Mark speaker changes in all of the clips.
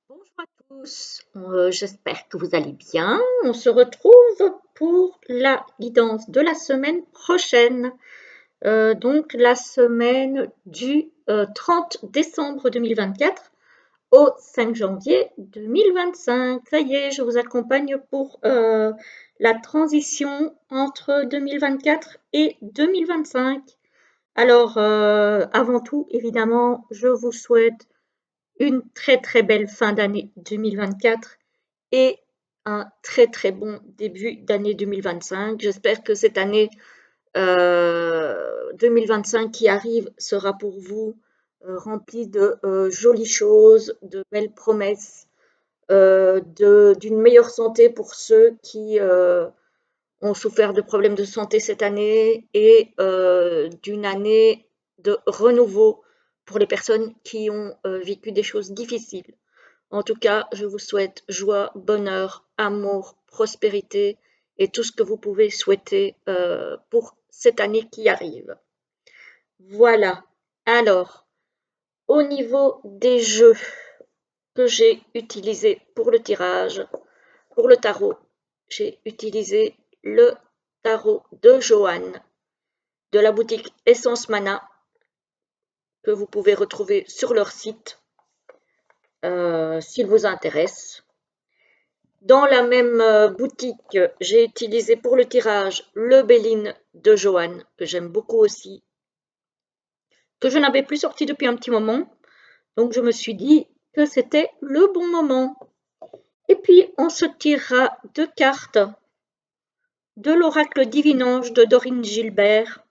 Speaker 1: Bonjour à tous, j'espère que vous allez bien. On se retrouve pour la guidance de la semaine prochaine, donc la semaine du 30 décembre 2024 au 5 janvier 2025. Ça y est, je vous accompagne pour la transition entre 2024 et 2025. Alors, avant tout, évidemment, je vous souhaite une très très belle fin d'année 2024 et un très très bon début d'année 2025. J'espère que cette année 2025 qui arrive sera pour vous remplie de jolies choses, de belles promesses, d'une meilleure santé pour ceux qui ont souffert de problèmes de santé cette année et d'une année de renouveau pour les personnes qui ont vécu des choses difficiles. En tout cas, je vous souhaite joie, bonheur, amour, prospérité et tout ce que vous pouvez souhaiter pour cette année qui arrive. Voilà. Alors, au niveau des jeux que j'ai utilisés pour le tirage, pour le tarot, j'ai utilisé le tarot de Joanne de la boutique Essence Mana que vous pouvez retrouver sur leur site s'il vous intéresse. Dans la même boutique, j'ai utilisé pour le tirage le Béline de Joanne, que j'aime beaucoup aussi, que je n'avais plus sorti depuis un petit moment. Donc je me suis dit que c'était le bon moment. Et puis on se tirera deux cartes de l'oracle Divinange de Dorine Gilbert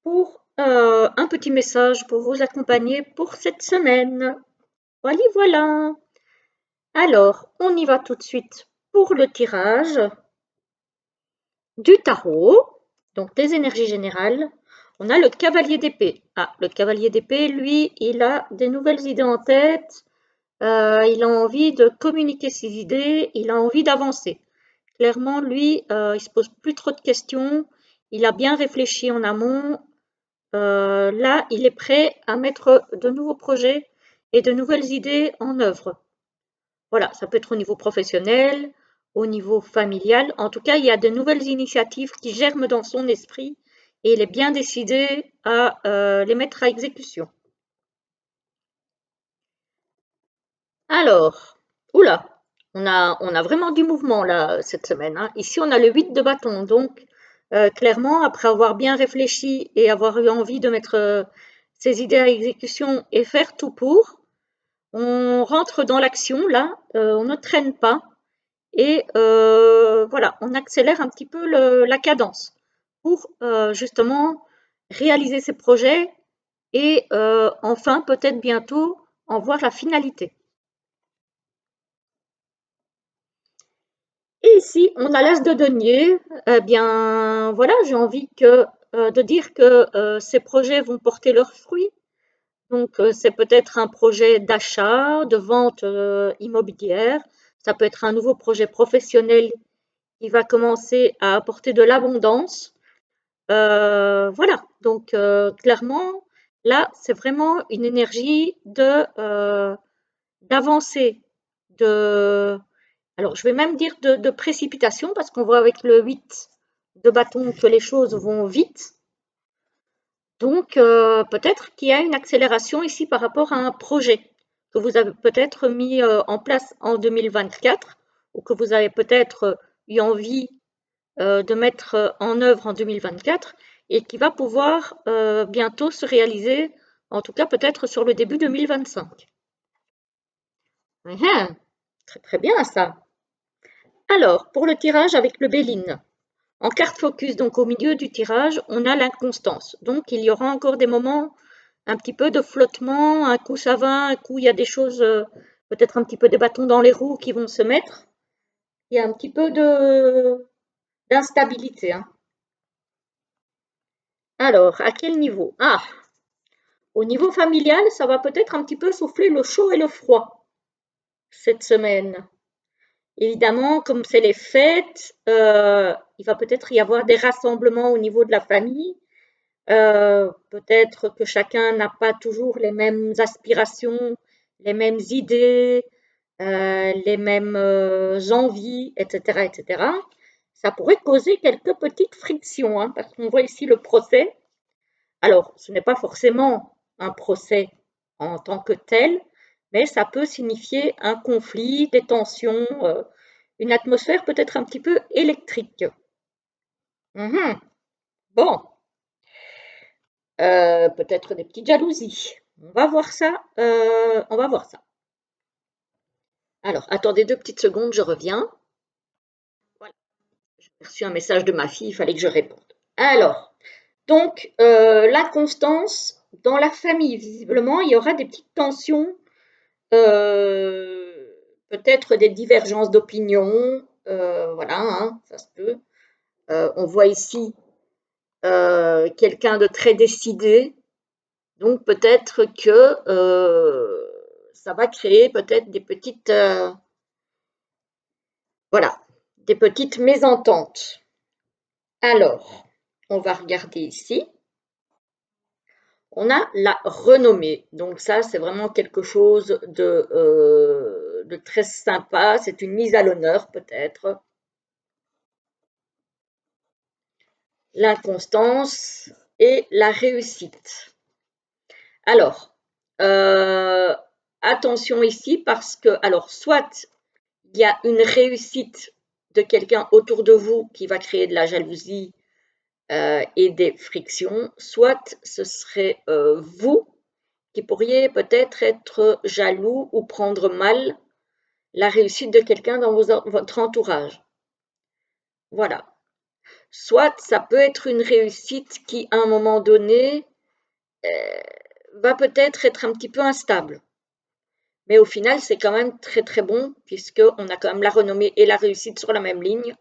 Speaker 1: pour un petit message pour vous accompagner pour cette semaine. Voilà, voilà. Alors, on y va tout de suite pour le tirage du tarot, donc des énergies générales. On a le cavalier d'épée. Ah, le cavalier d'épée, lui, il a des nouvelles idées en tête. Il a envie de communiquer ses idées. Il a envie d'avancer. Clairement, lui, il se pose plus trop de questions. Il a bien réfléchi en amont. Là, il est prêt à mettre de nouveaux projets et de nouvelles idées en œuvre. Voilà, ça peut être au niveau professionnel, au niveau familial. En tout cas, il y a de nouvelles initiatives qui germent dans son esprit et il est bien décidé à les mettre à exécution. Alors, oula, on a vraiment du mouvement là cette semaine, hein. Ici, on a le 8 de bâton. Donc, clairement, après avoir bien réfléchi et avoir eu envie de mettre ses idées à exécution et faire tout pour, on rentre dans l'action là, on ne traîne pas. Et voilà, on accélère un petit peu la cadence pour justement réaliser ces projets et enfin peut-être bientôt en voir la finalité. Et ici, on a l'as de denier. Eh bien, voilà, j'ai envie de dire que ces projets vont porter leurs fruits. Donc, c'est peut-être un projet d'achat, de vente immobilière. Ça peut être un nouveau projet professionnel qui va commencer à apporter de l'abondance. Voilà, donc clairement, là, c'est vraiment une énergie d'avancer, de alors je vais même dire de précipitation parce qu'on voit avec le 8 de bâton que les choses vont vite. Donc peut-être qu'il y a une accélération ici par rapport à un projet que vous avez peut-être mis en place en 2024 ou que vous avez peut-être eu envie de mettre en œuvre en 2024 et qui va pouvoir bientôt se réaliser, en tout cas peut-être sur le début 2025. Mhm, très très bien ça. Alors, pour le tirage avec le Béline, en carte focus, donc au milieu du tirage, on a l'inconstance. Donc il y aura encore des moments un petit peu de flottement, un coup ça va, un coup il y a des choses, peut-être un petit peu des bâtons dans les roues qui vont se mettre. Il y a un petit peu d'instabilité, hein. Alors, à quel niveau? Ah, au niveau familial, ça va peut-être un petit peu souffler le chaud et le froid cette semaine. Évidemment, comme c'est les fêtes, il va peut-être y avoir des rassemblements au niveau de la famille. Peut-être que chacun n'a pas toujours les mêmes aspirations, les mêmes idées, les mêmes envies, etc., etc., ça pourrait causer quelques petites frictions, hein, parce qu'on voit ici le procès. Alors, ce n'est pas forcément un procès en tant que tel, mais ça peut signifier un conflit, des tensions, une atmosphère peut-être un petit peu électrique. Mhm. Bon, peut-être des petites jalousies. On va voir ça. On va voir ça. Alors, attendez 2 petites secondes, je reviens. Voilà, j'ai reçu un message de ma fille, il fallait que je réponde. Alors, donc, l'inconstance dans la famille, visiblement, il y aura des petites tensions, peut-être des divergences d'opinion, voilà, hein, ça se peut. On voit ici quelqu'un de très décidé, donc peut-être que ça va créer peut-être des petites, voilà, des petites mésententes. Alors, on va regarder ici. On a la renommée. Donc ça, c'est vraiment quelque chose de très sympa. C'est une mise à l'honneur peut-être. L'inconstance et la réussite. Alors, attention ici parce que, alors, soit il y a une réussite de quelqu'un autour de vous qui va créer de la jalousie et des frictions, soit ce serait vous qui pourriez peut-être être jaloux ou prendre mal la réussite de quelqu'un dans votre entourage. Voilà. Soit ça peut être une réussite qui, à un moment donné, va peut-être être un petit peu instable. Mais au final, c'est quand même très très bon, puisqu'on a quand même la renommée et la réussite sur la même ligne.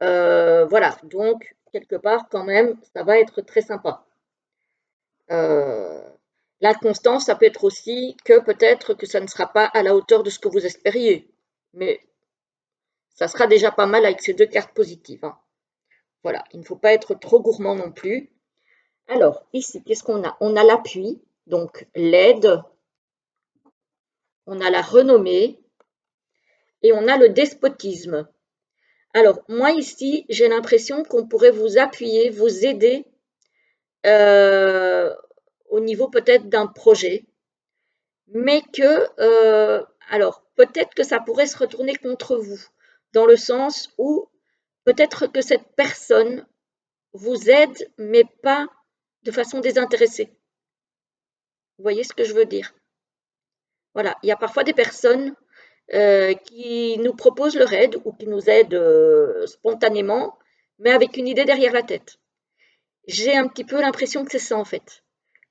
Speaker 1: Voilà, donc quelque part quand même, ça va être très sympa. L'inconstance, ça peut être aussi que peut-être que ça ne sera pas à la hauteur de ce que vous espériez. Mais ça sera déjà pas mal avec ces 2 cartes positives, hein. Voilà, il ne faut pas être trop gourmand non plus. Alors, ici, qu'est-ce qu'on a? On a l'appui, donc l'aide, on a la renommée et on a le despotisme. Alors, moi ici, j'ai l'impression qu'on pourrait vous appuyer, vous aider euh, au niveau peut-être d'un projet, mais que, alors, peut-être que ça pourrait se retourner contre vous, dans le sens où peut-être que cette personne vous aide, mais pas de façon désintéressée. Vous voyez ce que je veux dire? Voilà, il y a parfois des personnes qui nous proposent leur aide ou qui nous aident spontanément, mais avec une idée derrière la tête. J'ai un petit peu l'impression que c'est ça en fait,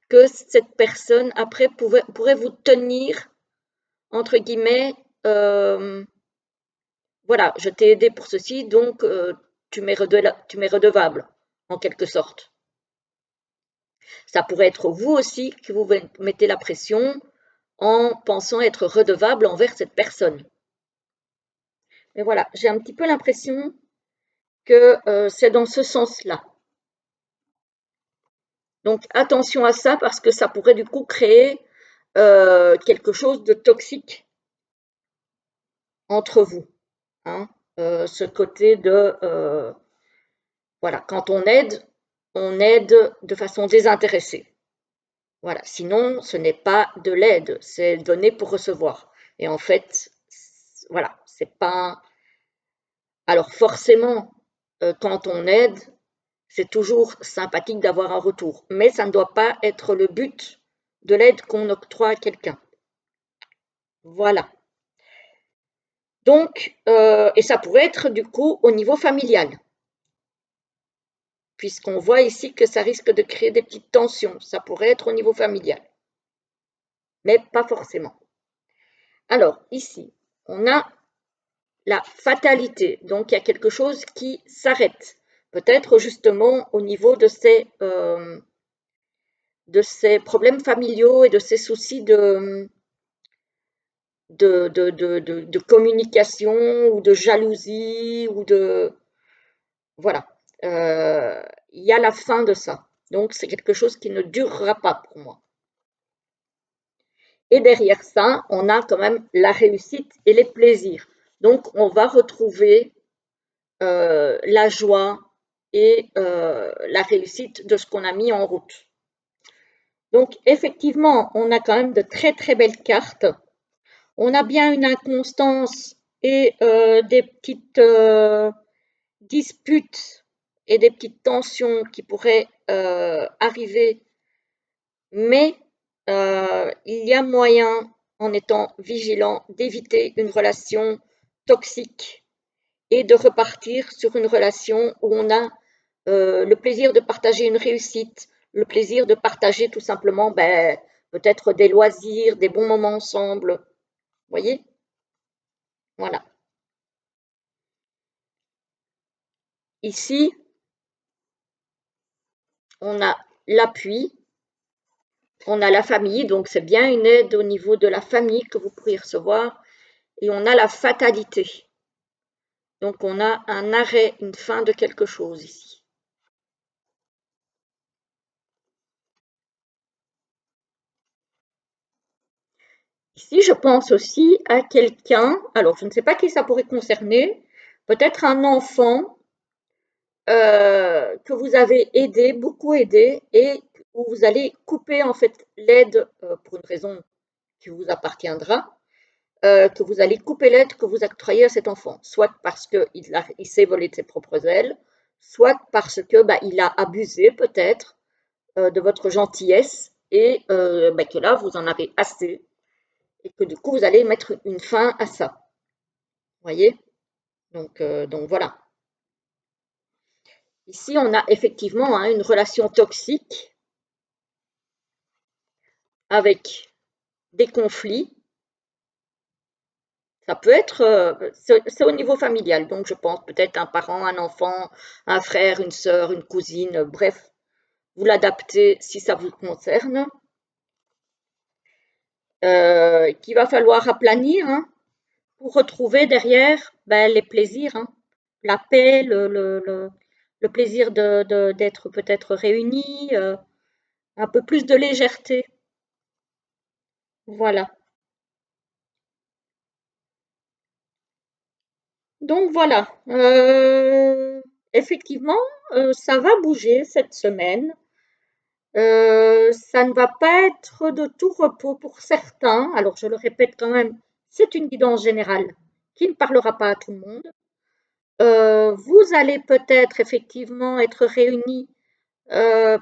Speaker 1: que cette personne après pourrait vous tenir, entre guillemets, euh, voilà, je t'ai aidé pour ceci, donc tu m'es redevable, en quelque sorte. Ça pourrait être vous aussi qui vous mettez la pression en pensant être redevable envers cette personne. Mais voilà, j'ai un petit peu l'impression que c'est dans ce sens-là. Donc attention à ça parce que ça pourrait du coup créer quelque chose de toxique entre vous, hein. Ce côté de voilà, quand on aide de façon désintéressée. Voilà, sinon ce n'est pas de l'aide, c'est donner pour recevoir. Et en fait, voilà, c'est pas. Alors forcément, quand on aide, c'est toujours sympathique d'avoir un retour, mais ça ne doit pas être le but de l'aide qu'on octroie à quelqu'un. Voilà. Donc, et ça pourrait être du coup au niveau familial, puisqu'on voit ici que ça risque de créer des petites tensions. Ça pourrait être au niveau familial, mais pas forcément. Alors, ici, on a la fatalité. Donc, il y a quelque chose qui s'arrête. Peut-être justement au niveau de ces problèmes familiaux et de ces soucis de communication ou de jalousie ou de. Voilà. Il y a la fin de ça. Donc, c'est quelque chose qui ne durera pas pour moi. Et derrière ça, on a quand même la réussite et les plaisirs. Donc, on va retrouver la joie et la réussite de ce qu'on a mis en route. Donc, effectivement, on a quand même de très très belles cartes. On a bien une inconstance et des petites disputes et des petites tensions qui pourraient arriver, mais il y a moyen, en étant vigilant, d'éviter une relation toxique et de repartir sur une relation où on a le plaisir de partager une réussite, le plaisir de partager tout simplement peut-être des loisirs, des bons moments ensemble. Vous voyez? Voilà. Ici, on a l'appui, on a la famille, donc c'est bien une aide au niveau de la famille que vous pourriez recevoir, et on a la fatalité. Donc on a un arrêt, une fin de quelque chose ici. Ici, je pense aussi à quelqu'un, alors je ne sais pas qui ça pourrait concerner, peut-être un enfant que vous avez aidé, beaucoup aidé, et où vous allez couper en fait l'aide pour une raison qui vous appartiendra, que vous allez couper l'aide que vous octroyez à cet enfant, soit parce qu'il s'est volé de ses propres ailes, soit parce que il a abusé peut-être de votre gentillesse et que là vous en avez assez et que du coup vous allez mettre une fin à ça. Vous voyez? Donc voilà. Ici, on a effectivement une relation toxique avec des conflits. Ça peut être, c'est au niveau familial, donc je pense peut-être un parent, un enfant, un frère, une sœur, une cousine, bref, vous l'adaptez si ça vous concerne. Qu'il va falloir aplanir pour retrouver derrière les plaisirs, la paix, le plaisir d'être peut-être réunis, un peu plus de légèreté. Voilà. Donc voilà, effectivement, ça va bouger cette semaine. Ça ne va pas être de tout repos pour certains. Alors je le répète quand même, c'est une guidance générale qui ne parlera pas à tout le monde. Vous allez peut-être effectivement être réunis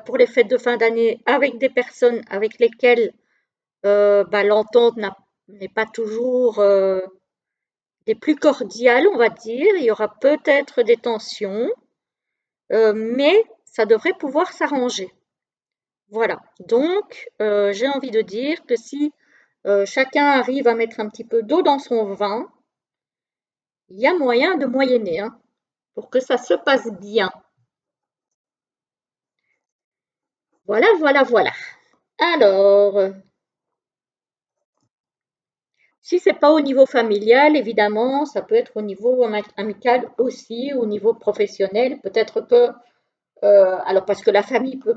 Speaker 1: pour les fêtes de fin d'année avec des personnes avec lesquelles l'entente n'est pas toujours des plus cordiales, on va dire. Il y aura peut-être des tensions, mais ça devrait pouvoir s'arranger. Voilà. Donc, j'ai envie de dire que si chacun arrive à mettre un petit peu d'eau dans son vin, il y a moyen de moyenner, pour que ça se passe bien. Voilà, voilà, voilà. Alors, si c'est pas au niveau familial, évidemment, ça peut être au niveau amical aussi, au niveau professionnel. Peut-être que, alors parce que la famille peut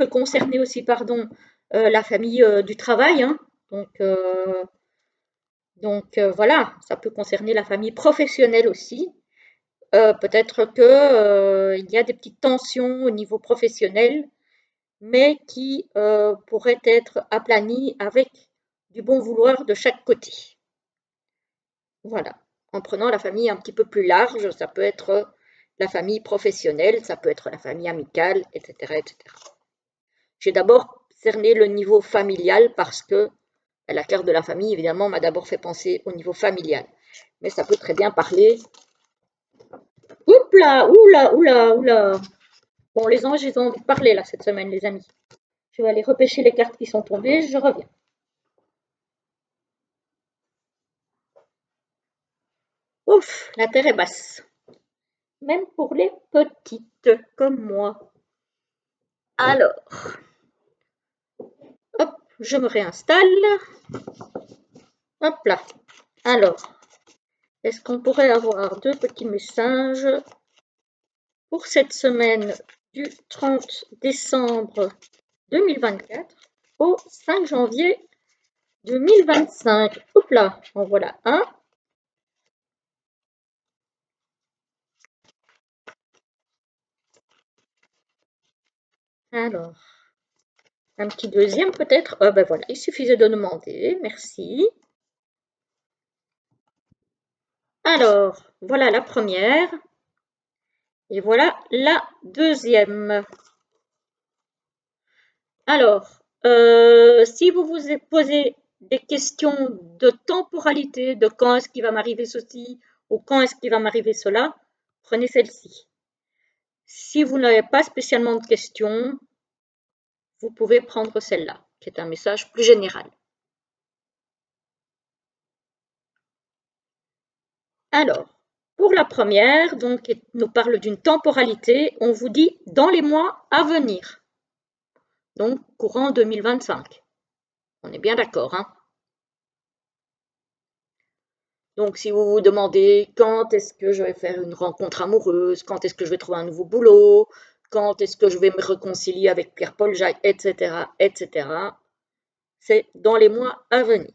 Speaker 1: concerner aussi, pardon, la famille du travail, Donc, voilà, ça peut concerner la famille professionnelle aussi. Peut-être que il y a des petites tensions au niveau professionnel, mais qui pourraient être aplanies avec du bon vouloir de chaque côté. Voilà. En prenant la famille un petit peu plus large, ça peut être la famille professionnelle, ça peut être la famille amicale, etc., etc. J'ai d'abord cerné le niveau familial parce que la carte de la famille, évidemment, m'a d'abord fait penser au niveau familial. Mais ça peut très bien parler. Oups là, oula, oula, oula. Bon, les anges, ils ont envie de parler là cette semaine, les amis. Je vais aller repêcher les cartes qui sont tombées, je reviens. Ouf, la terre est basse. Même pour les petites comme moi. Alors, hop, je me réinstalle. Hop là. Alors, est-ce qu'on pourrait avoir deux petits messages pour cette semaine du 30 décembre 2024 au 5 janvier 2025. Hop là, en voilà un. Alors, un petit deuxième peut-être. Ah ben voilà, il suffisait de demander. Merci. Alors, voilà la première. Et voilà la deuxième. Alors, si vous vous posez des questions de temporalité, de quand est-ce qu'il va m'arriver ceci ou quand est-ce qu'il va m'arriver cela, prenez celle-ci. Si vous n'avez pas spécialement de questions, vous pouvez prendre celle-là, qui est un message plus général. Alors, pour la première, donc, qui nous parle d'une temporalité, on vous dit dans les mois à venir, donc courant 2025. On est bien d'accord, hein? Donc, si vous vous demandez quand est-ce que je vais faire une rencontre amoureuse, quand est-ce que je vais trouver un nouveau boulot, quand est-ce que je vais me réconcilier avec Pierre-Paul Jacques, etc., etc., c'est dans les mois à venir.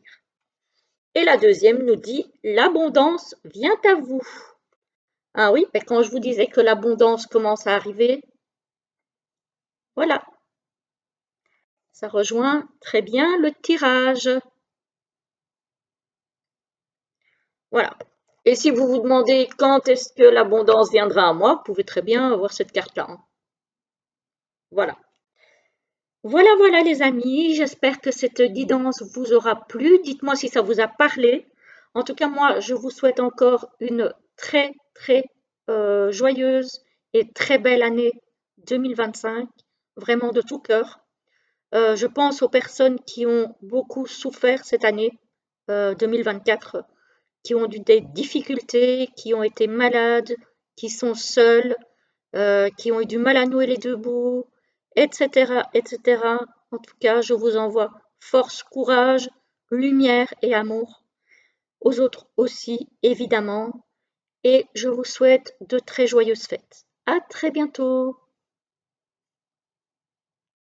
Speaker 1: Et la deuxième nous dit l'abondance vient à vous. Ah oui, mais quand je vous disais que l'abondance commence à arriver, voilà, ça rejoint très bien le tirage. Voilà. Et si vous vous demandez quand est-ce que l'abondance viendra à moi, vous pouvez très bien avoir cette carte-là, hein. Voilà. Voilà, voilà les amis, j'espère que cette guidance vous aura plu. Dites-moi si ça vous a parlé. En tout cas, moi, je vous souhaite encore une très, très joyeuse et très belle année 2025, vraiment de tout cœur. Je pense aux personnes qui ont beaucoup souffert cette année 2024, qui ont eu des difficultés, qui ont été malades, qui sont seuls, qui ont eu du mal à nouer les deux bouts, etc., etc. En tout cas, je vous envoie force, courage, lumière et amour. Aux autres aussi, évidemment. Et je vous souhaite de très joyeuses fêtes. À très bientôt!